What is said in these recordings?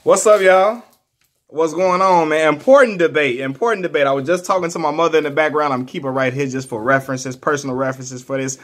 What's up, y'all? What's going on, man? Important debate. I was just talking to my mother in the background. I'm keeping right here just for references, personal references for this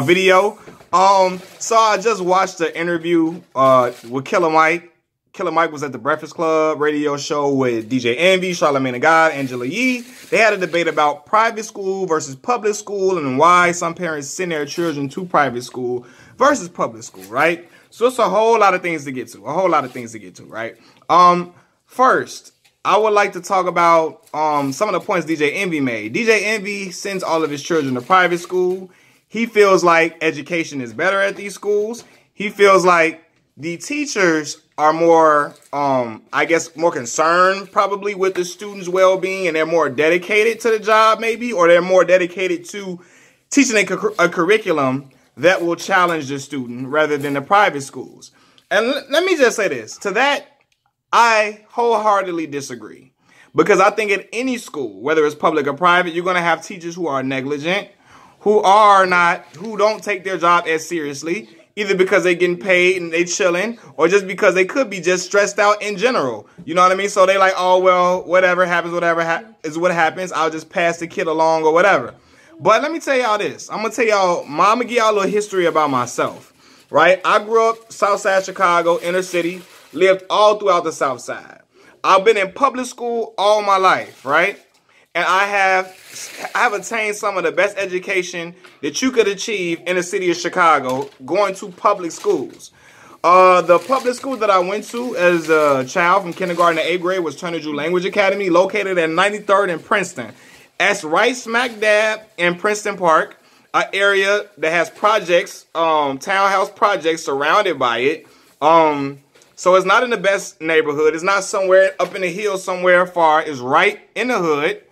video. So I just watched the interview with Killer Mike. Killer Mike was at the Breakfast Club radio show with DJ Envy, Charlamagne the God, Angela Yee. They had a debate about private school versus public school and why some parents send their children to private school versus public school, right? So it's a whole lot of things to get to, right? First, I would like to talk about some of the points DJ Envy made. DJ Envy sends all of his children to private school. He feels like education is better at these schools. He feels like the teachers are more, I guess, more concerned probably with the students' well-being, and they're more dedicated to the job maybe, or they're more dedicated to teaching a curriculum that will challenge the student rather than the private schools. And let me just say this. To that, I wholeheartedly disagree. Because I think at any school, whether it's public or private, you're going to have teachers who are negligent, who don't take their job as seriously, either because they're getting paid and they chilling, or just because they could be just stressed out in general. You know what I mean? So they like, oh, well, whatever happens, is what happens. I'll just pass the kid along or whatever. But let me tell y'all this. I'm going to give y'all a little history about myself, right? I grew up Southside Chicago, inner city, lived all throughout the South Side. I've been in public school all my life, right? And I have attained some of the best education that you could achieve in the city of Chicago going to public schools. The public school that I went to as a child from kindergarten to 8th grade was Turner Drew Language Academy, located at 93rd and Princeton. That's right smack dab in Princeton Park, an area that has projects, townhouse projects surrounded by it. So it's not in the best neighborhood. It's not somewhere up in the hills somewhere far. It's right in the hood.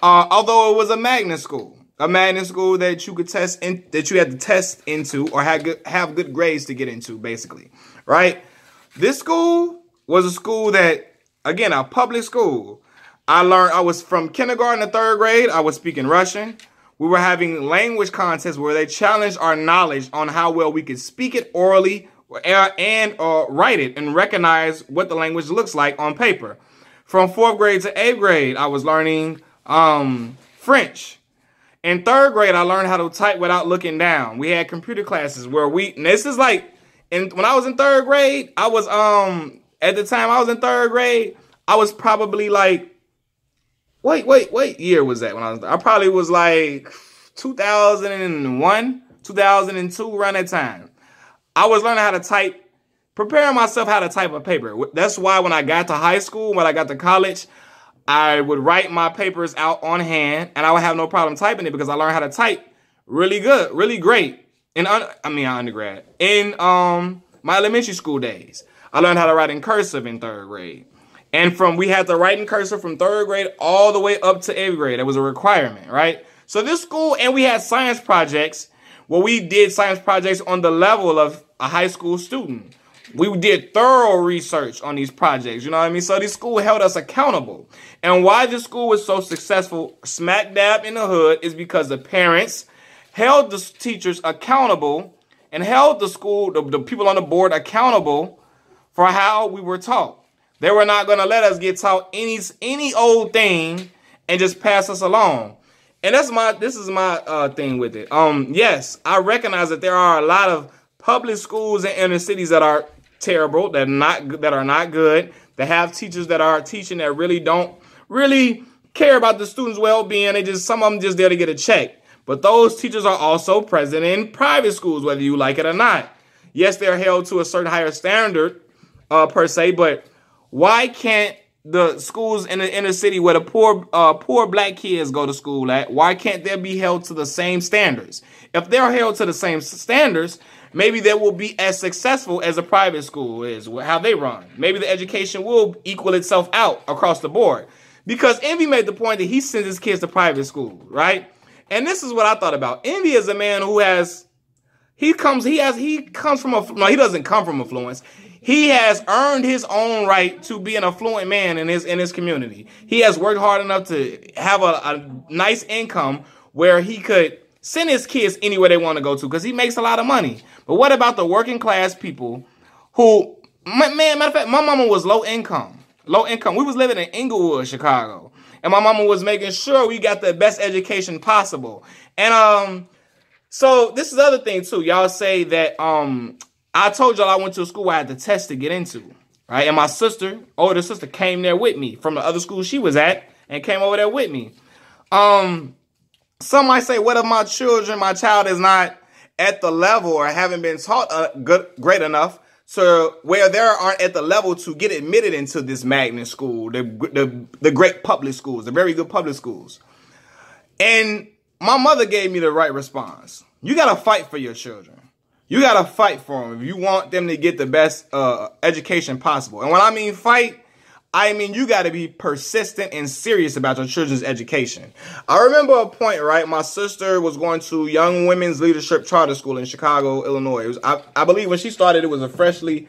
Although it was a magnet school that you could that you had to test into or have good grades to get into, basically, right? This school was a school that, again, a public school. I was from kindergarten to 3rd grade. I was speaking Russian. We were having language contests where they challenged our knowledge on how well we could speak it orally and write it and recognize what the language looks like on paper. From 4th grade to 8th grade, I was learning French. In 3rd grade, I learned how to type without looking down. We had computer classes where when I was in 3rd grade, I was, at the time I was in 3rd grade, I was probably like, what year was that when I probably was like 2001, 2002, around that time. I was learning how to type, preparing myself how to type a paper. That's why when I got to high school, when I got to college, I would write my papers out on hand, and I would have no problem typing it because I learned how to type really good, really great in undergrad. In my elementary school days, I learned how to write in cursive in 3rd grade. And we had to write in cursive from 3rd grade all the way up to 8th grade. It was a requirement, right? So this school, and we had science projects where we did science projects on the level of a high school student. We did thorough research on these projects, you know what I mean? So this school held us accountable. And why this school was so successful smack dab in the hood is because the parents held the teachers accountable and held the school, the people on the board accountable for how we were taught. They were not going to let us get taught any old thing and just pass us along. And this is my thing with it. Yes, I recognize that there are a lot of public schools in inner cities that are terrible, that are not good, that have teachers that are teaching that really don't care about the students' well-being. Some of them just there to get a check. But those teachers are also present in private schools, whether you like it or not. Yes, they're held to a certain higher standard per se, but why can't the schools in the inner city where the poor black kids go to school at, why can't they be held to the same standards? If they're held to the same standards, maybe they will be as successful as a private school is, how they run. Maybe the education will equal itself out across the board. Because Envy made the point that he sends his kids to private school, right? And this is what I thought about. Envy is a man who he doesn't come from affluence. He has earned his own right to be an affluent man in his community. He has worked hard enough to have a nice income where he could send his kids anywhere they want to go to because he makes a lot of money. But what about the working class people who Matter of fact, my mama was low income. Low income. We was living in Inglewood, Chicago. And my mama was making sure we got the best education possible. And so this is the other thing too. Y'all say that I told y'all I went to a school I had to test to get into. Right? And my sister, older sister, came there with me from the other school she was at and came over there with me. Some might say, what if my child is not at the level or haven't been taught great enough to where they aren't at the level to get admitted into this magnet school, the great public schools, the very good public schools. And my mother gave me the right response. You got to fight for your children. You got to fight for them if you want them to get the best education possible. And when I mean fight, I mean you got to be persistent and serious about your children's education. I remember a point, right? My sister was going to Young Women's Leadership Charter School in Chicago, Illinois. It was, I believe when she started, it was a fairly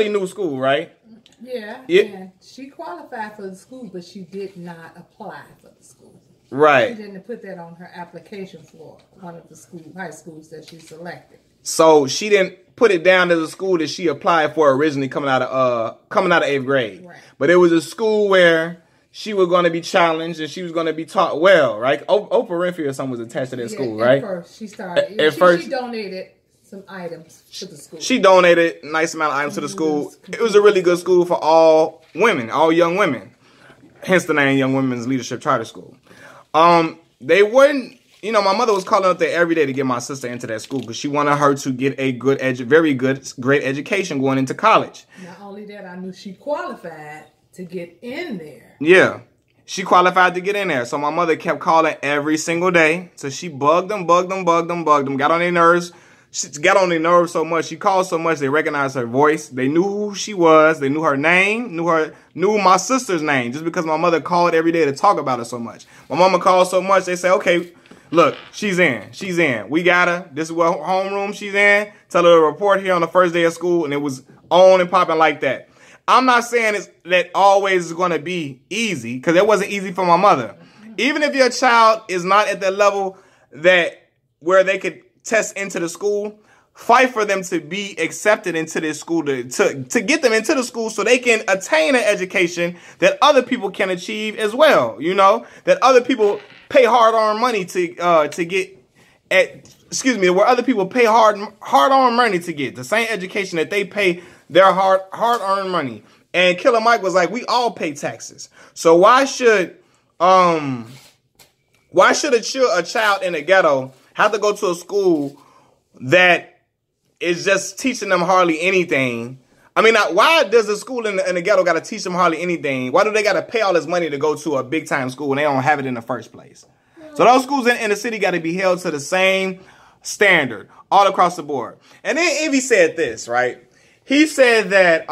new school, right? Yeah, yeah. She qualified for the school, but she did not apply for the school. Right. She didn't put that on her application for one of the high schools that she selected. So she didn't put it down as a school that she applied for originally coming out of 8th grade. Right. But it was a school where she was going to be challenged and she was going to be taught well, right? Oprah Winfrey or something was attached to that school, right? At first, she started. She donated some items to the school. She donated a nice amount of items to the school. It was a really good school for all women, all young women. Hence the name Young Women's Leadership Charter School. They wouldn't. You know, my mother was calling up there every day to get my sister into that school because she wanted her to get a great education going into college. Not only that, I knew she qualified to get in there. Yeah, she qualified to get in there. So my mother kept calling every single day. So she bugged them, got on their nerves. She got on their nerves so much. She called so much they recognized her voice. They knew who she was. They knew her name. Knew my sister's name just because my mother called every day to talk about her so much. My mama called so much they say, okay. Look, she's in. We got her. This is what homeroom she's in. Tell her to report here on the first day of school. And it was on and popping like that. I'm not saying that always is going to be easy because it wasn't easy for my mother. Even if your child is not at that level where they could test into the school, fight for them to be accepted into this school, to get them into the school so they can attain an education that other people can achieve as well. You know, that other people pay hard-earned money to get where other people pay hard-earned money to get the same education that they pay their hard-earned money. And Killer Mike was like, we all pay taxes. So why should a child in the ghetto have to go to a school that is just teaching them hardly anything? I mean, why does the school in the ghetto got to teach them hardly anything? Why do they got to pay all this money to go to a big-time school and they don't have it in the first place? So those schools in the city got to be held to the same standard all across the board. And then Envy said this, right? He said that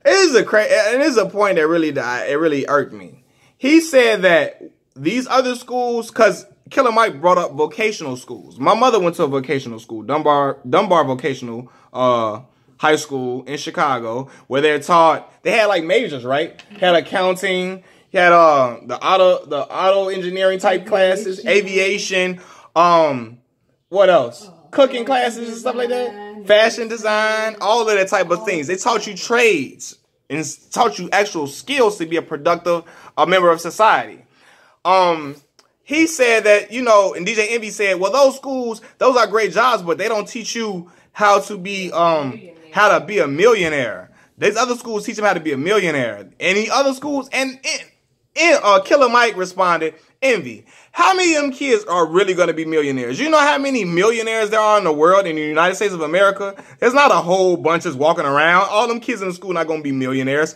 it is a point that really irked me. He said that these other schools, because Killer Mike brought up vocational schools. My mother went to a vocational school, Dunbar Vocational High School in Chicago, where they had like majors, right? Had accounting, had the auto engineering type classes, aviation, what else? Cooking classes and stuff like that. Fashion design, all of that type of things. They taught you trades and taught you actual skills to be a productive member of society. He said that, you know, and DJ Envy said, well, those schools, those are great jobs, but they don't teach you how to be a millionaire. These other schools teach them how to be a millionaire. Any other schools, and Killer Mike responded, Envy, how many of them kids are really going to be millionaires? You know how many millionaires there are in the world, in the United States of America? There's not a whole bunch just walking around. All them kids in the school not going to be millionaires.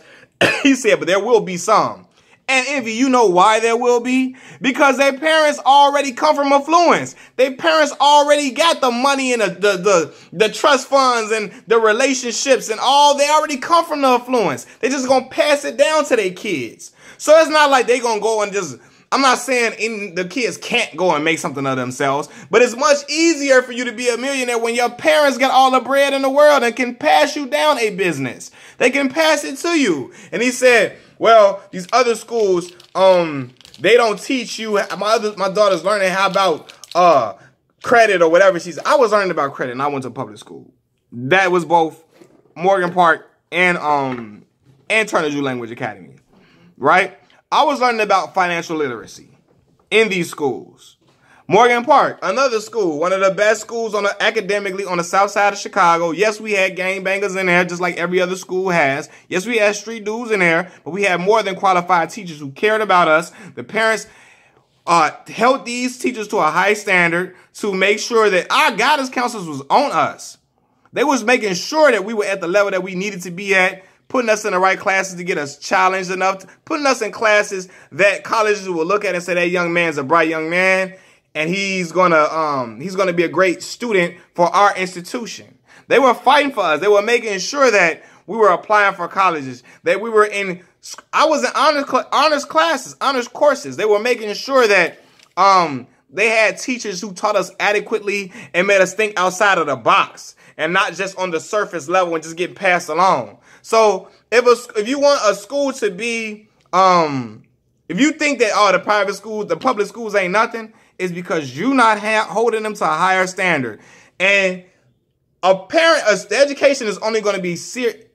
He said, but there will be some. And Envy, you know why there will be? Because their parents already come from affluence. Their parents already got the money and the trust funds and the relationships and all. They already come from the affluence. They just going to pass it down to their kids. So it's not like they going to go and just... I'm not saying the kids can't go and make something of themselves, but it's much easier for you to be a millionaire when your parents got all the bread in the world and can pass you down a business. They can pass it to you. And he said, well, these other schools, they don't teach you. My daughter's learning how about credit or whatever. I was learning about credit and I went to public school. That was both Morgan Park and Turner Jew Language Academy, right? I was learning about financial literacy in these schools. Morgan Park, another school, one of the best schools academically on the south side of Chicago. Yes, we had gangbangers in there, just like every other school has. Yes, we had street dudes in there, but we had more than qualified teachers who cared about us. The parents held these teachers to a high standard to make sure that our guidance counselors was on us. They was making sure that we were at the level that we needed to be at, putting us in the right classes to get us challenged enough, putting us in classes that colleges will look at and say, that young man's a bright young man, and he's gonna be a great student for our institution. They were fighting for us. They were making sure that we were applying for colleges, that we were in. I was in honors classes, honors courses. They were making sure that they had teachers who taught us adequately and made us think outside of the box and not just on the surface level and just get passed along. So if you want a school to be, if you think that the private schools, the public schools ain't nothing, it's because you not holding them to a higher standard. And the education is only going to be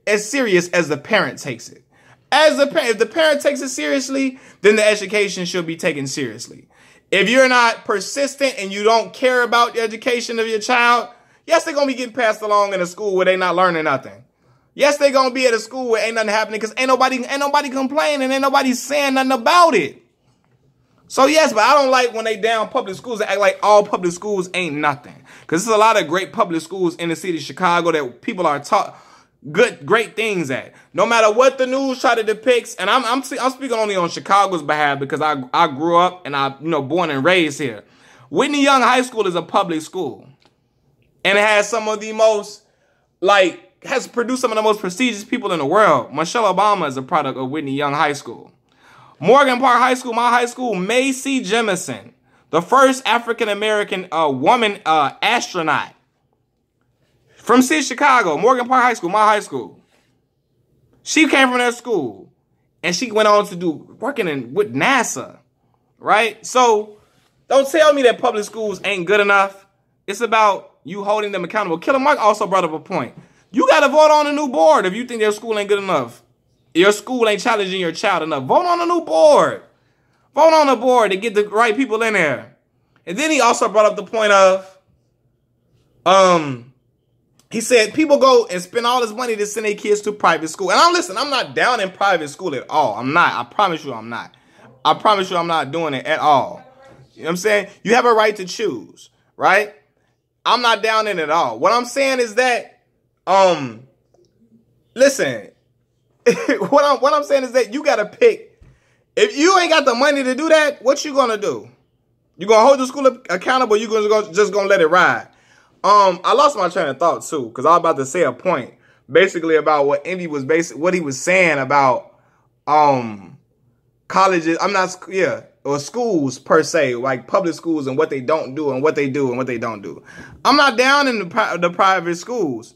as serious as the parent takes it. If the parent takes it seriously, then the education should be taken seriously. If you're not persistent and you don't care about the education of your child, yes, they're going to be getting passed along in a school where they're not learning nothing. Yes, they're going to be at a school where ain't nothing happening because ain't nobody complaining, ain't nobody saying nothing about it. So yes, but I don't like when they down public schools and act like all public schools ain't nothing. Because there's a lot of great public schools in the city of Chicago that people are taught great things at. No matter what the news try to depict, and I'm speaking only on Chicago's behalf because I grew up and born and raised here. Whitney Young High School is a public school. And it has some of the most, has produced some of the most prestigious people in the world. Michelle Obama is a product of Whitney Young High School. Morgan Park High School, my high school, Mae C. Jemison, the first African-American woman astronaut from Chicago. Morgan Park High School, my high school. She came from that school, and she went on to do working with NASA, right? So don't tell me that public schools ain't good enough. It's about you holding them accountable. Killer Mike also brought up a point. You got to vote on a new board if you think your school ain't good enough. Your school ain't challenging your child enough. Vote on a new board. Vote on a board to get the right people in there. And then he also brought up the point of, he said people go and spend all this money to send their kids to private school. And I'm not down in private school at all. I'm not. I promise you I'm not. I promise you I'm not doing it at all. You know what I'm saying? You have a right to choose, right? I'm not down in it at all. What I'm saying is that, listen, what I'm saying is that you got to pick. If you ain't got the money to do that, what you going to do? You going to hold the school accountable, you just going to let it ride? I lost my train of thought too, because I was about to say a point basically about what Envy was what he was saying about colleges. Or schools per se, like public schools and what they don't do and what they do and what they don't do. I'm not down in the private schools.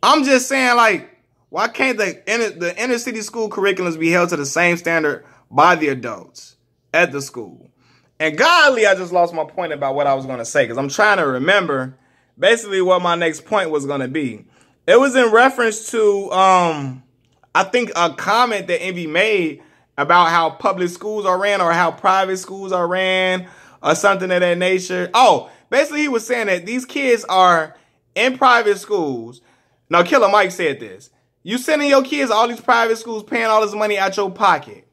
I'm just saying, why can't the inner city school curriculums be held to the same standard by the adults at the school? And godly, I just lost my point about what I was going to say because I'm trying to remember basically what my next point was going to be. It was in reference to, I think, a comment that Envy made about how public schools are ran or how private schools are ran or something of that nature. Oh, basically he was saying that these kids are in private schools. Now, Killer Mike said this. You sending your kids to all these private schools, paying all this money out your pocket.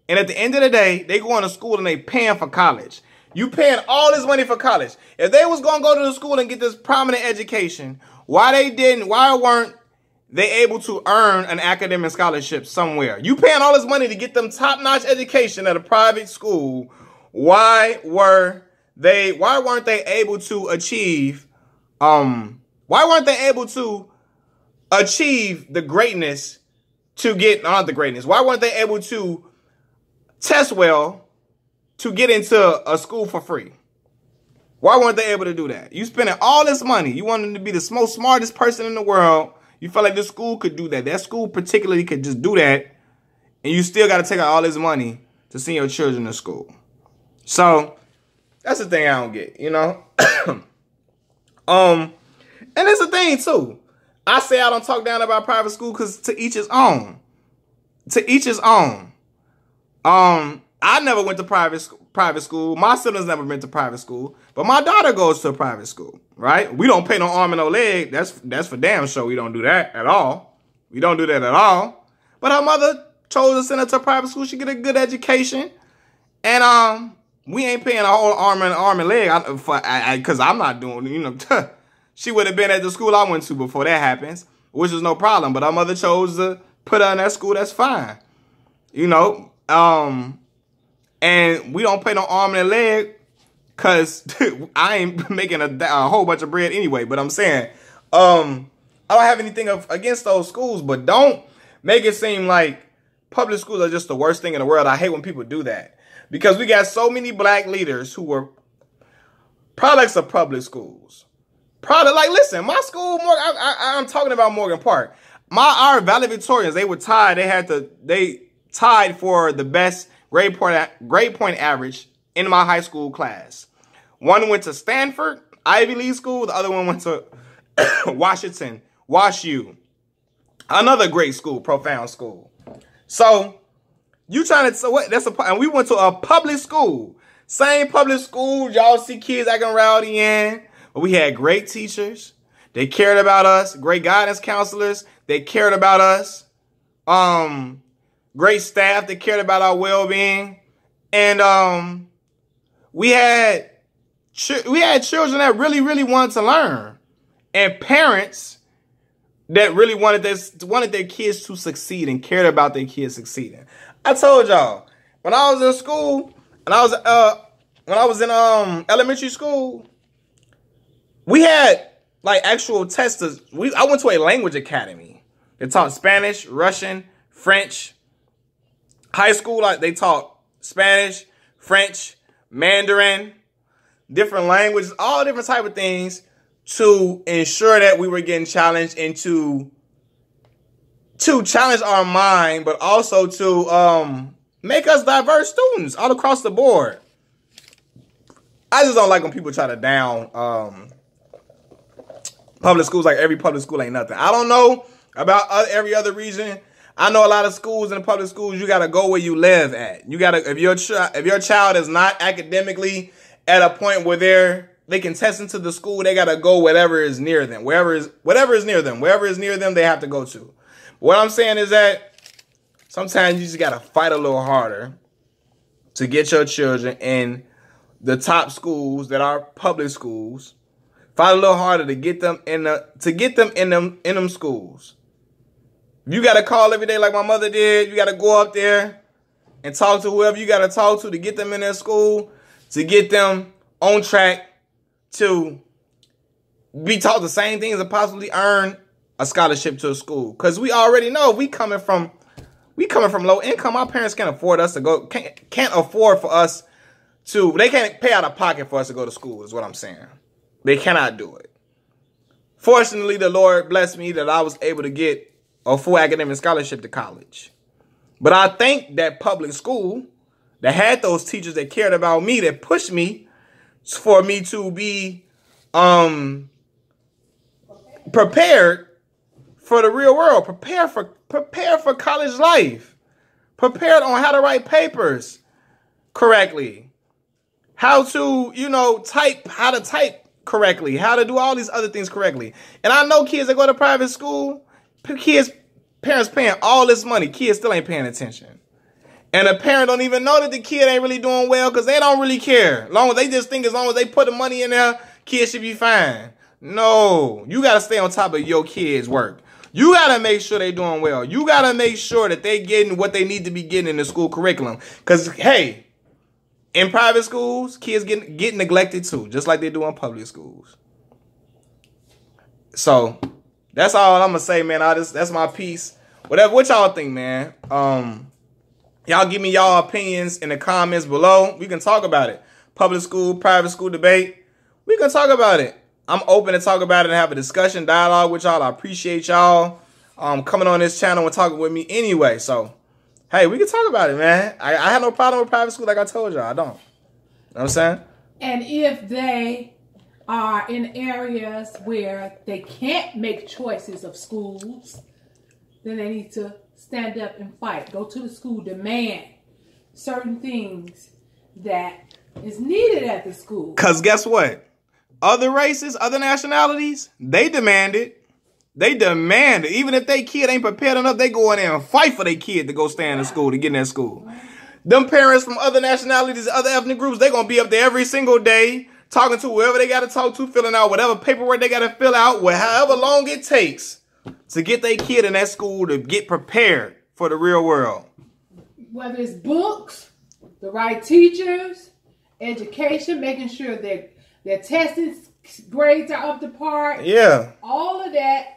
And at the end of the day, they going to school and they paying for college. You paying all this money for college. If they was going to go to the school and get this prominent education, why weren't they able to earn an academic scholarship somewhere? You paying all this money to get them top-notch education at a private school. Why weren't they able to achieve the greatness to get, not the greatness. Why weren't they able to test well to get into a school for free? Why weren't they able to do that? You spending all this money. You wanted to be the most smartest person in the world. You felt like this school could do that. That school particularly could just do that. And you still got to take out all this money to send your children to school. So that's the thing I don't get, you know? And it's a thing too. I say I don't talk down about private school because to each his own. To each his own. I never went to private school. My siblings never been to private school. But my daughter goes to a private school, right? We don't pay no arm and no leg. That's for damn sure. We don't do that at all. We don't do that at all. But her mother chose to send her to a private school. She get a good education. And we ain't paying a whole arm and leg because I'm not doing, you know. She would have been at the school I went to before that happens, which is no problem. But her mother chose to put her in that school. That's fine. You know. And we don't pay no arm and a leg because I ain't making a whole bunch of bread anyway. But I'm saying, I don't have anything against those schools, but don't make it seem like public schools are just the worst thing in the world. I hate when people do that because we got so many black leaders who were products of public schools. Like, listen, my school, I'm talking about Morgan Park. Our valedictorians, they were tied. They tied for the best grade point average in my high school class. One went to Stanford, Ivy League school. The other one went to Washington, WashU. Another great school, profound school. So you trying to, so what? And we went to a public school. Same public school y'all see kids acting rowdy in. But we had great teachers. They cared about us. Great guidance counselors. They cared about us. Great staff that cared about our well-being. And we had children that really, really wanted to learn. And parents that really wanted their kids to succeed and cared about their kids succeeding. I told y'all, when I was in school, and when I was in elementary school, we had like actual testers. I went to a language academy. They taught Spanish, Russian, French. High school, they taught Spanish, French, Mandarin, different languages, all different type of things to ensure that we were getting challenged and to challenge our mind, but also to make us diverse students all across the board. I just don't like when people try to down public schools like every public school ain't nothing. I don't know about every other region. I know a lot of schools in the public schools, you got to go where you live at. You got to, if your child is not academically at a point where they can test into the school, they got to go whatever is near them. Wherever is near them, they have to go to. What I'm saying is that sometimes you just got to fight a little harder to get your children in the top schools that are public schools. Fight a little harder to get them in them schools. You got to call every day like my mother did. You got to go up there and talk to whoever you got to talk to get them in their school, to get them on track to be taught the same things and possibly earn a scholarship to a school. Because we already know we coming from low income. Our parents can't afford us to go, can't afford for us to, they can't pay out of pocket for us to go to school is what I'm saying. They cannot do it. Fortunately, the Lord blessed me that I was able to get a full academic scholarship to college. But I think that public school that had those teachers that cared about me, that pushed me for me to be prepared for the real world, prepared for college life, prepared on how to write papers correctly, how to, how to type correctly, how to do all these other things correctly. And I know kids that go to private school, parents paying all this money, kids still ain't paying attention. And a parent don't even know that the kid ain't really doing well because they don't really care. They just think as long as they put the money in there, kids should be fine. No, you got to stay on top of your kids' work. You got to make sure they doing well. You got to make sure that they getting what they need to be getting in the school curriculum. Because, hey, in private schools, kids get neglected too, just like they do in public schools. So that's all I'm gonna say, man. That's my piece. What y'all think, man? Y'all give me y'all opinions in the comments below. We can talk about it. Public school, private school debate. We can talk about it. I'm open to talk about it and have a discussion, dialogue with y'all. I appreciate y'all coming on this channel and talking with me anyway. So, hey, we can talk about it, man. I have no problem with private school like I told y'all. I don't. You know what I'm saying? And if they are in areas where they can't make choices of schools, then they need to stand up and fight. Go to the school, demand certain things that is needed at the school. Because guess what? Other races, other nationalities, they demand it. They demand it. Even if they kid ain't prepared enough, they go in there and fight for their kid to go stay in the school, to get in that school. Them parents from other nationalities, other ethnic groups, they going to be up there every single day, talking to whoever they got to talk to, filling out whatever paperwork they got to fill out, however long it takes to get their kid in that school to get prepared for the real world. Whether it's books, the right teachers, education, making sure that their testing grades are up to par. Yeah. All of that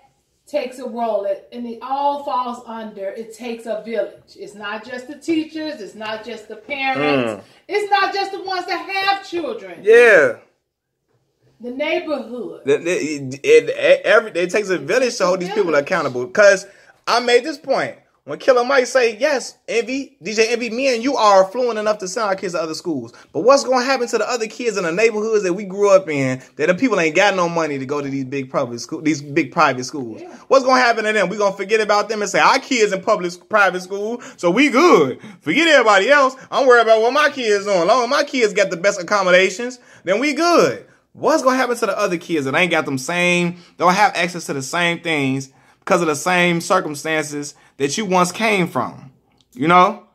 takes a role, and it all falls under, it takes a village. It's not just the teachers, it's not just the parents, it's not just the ones that have children. Yeah. The neighborhood. It takes a village to hold these people accountable. Because I made this point. When Killer Mike say, yes, Envy, DJ Envy, me and you are fluent enough to send our kids to other schools. But what's going to happen to the other kids in the neighborhoods that we grew up in, that the people ain't got no money to go to these big public schools, these big private schools? Yeah. What's going to happen to them? We going to forget about them and say, our kids in private school, so we good. Forget everybody else. I'm worried about what my kids doing. As long as my kids got the best accommodations, then we good. What's going to happen to the other kids that ain't got them don't have access to the same things because of the same circumstances that you once came from? You know,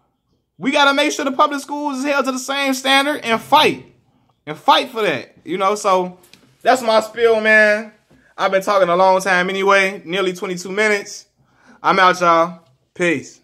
we got to make sure the public schools is held to the same standard and fight for that. You know, so that's my spiel, man. I've been talking a long time anyway, nearly 22 minutes. I'm out, y'all. Peace.